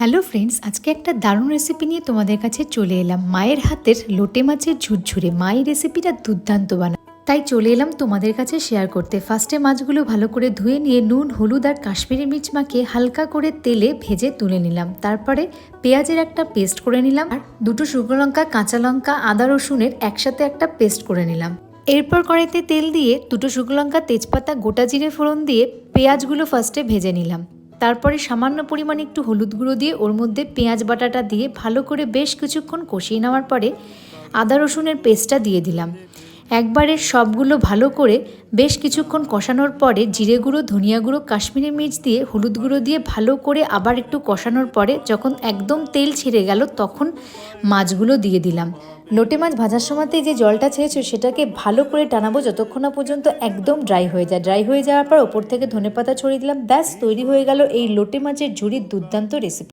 Hello friends, আজকে একটা দারুণ রেসিপি নিয়ে তোমাদের কাছে চলে এলাম। মায়ের হাতের লোটে মাছের ঝুরঝুরে। মায়ের রেসিপিটা দুর্দান্ত বানায়, তাই চলে এলাম তোমাদের কাছে শেয়ার করতে। ফার্স্টে মাছগুলো ভালো করে ধুয়ে নিয়ে নুন, হলুদ আর কাশ্মীরি মির্চ মাখিয়ে হালকা করে তেলে ভেজে তুলে নিলাম। তারপরে পেঁয়াজের একটা পেস্ট করে নিলাম, আর দুটো শুকনো লঙ্কা, কাঁচা লঙ্কা, আদা রসুনের একসাথে একটা পেস্ট করে নিলাম। এরপর কড়াইতে তেল দিয়ে দুটো শুকনো লঙ্কা, তেজপাতা, গোটা জিরে ফোড়ন দিয়ে পেঁয়াজগুলো ফার্স্টে ভেজে নিলাম। তারপরে সামান্য পরিমাণে একটু হলুদ গুঁড়ো দিয়ে ওর মধ্যে পেঁয়াজ বাটাটা দিয়ে ভালো করে বেশ কিছুক্ষণ কষিয়ে নেওয়ার পরে আদা রসুনের পেস্টটা দিয়ে দিলাম। একবারে সবগুলো ভালো করে বেশ কিছুক্ষণ কষানোর পরে জিরে গুঁড়ো, ধনিয়া গুঁড়ো, কাশ্মীরি মির্চ দিয়ে হলুদ গুঁড়ো দিয়ে ভালো করে আবার একটু কষানোর পরে যখন একদম তেল ছেড়ে গেল তখন মাছগুলো দিয়ে দিলাম। লোটে মাছ ভাজার সময়তে যে জলটা ছেড়েছে সেটাকে ভালো করে টানাবো যতক্ষণ না পর্যন্ত একদম ড্রাই হয়ে যায়। ড্রাই হয়ে যাওয়ার পর ওপর থেকে ধনেপাতা ছড়িয়ে দিলাম। ব্যাস তৈরি হয়ে গেল এই লোটে মাছের ঝুড়ির দুর্দান্ত রেসিপি।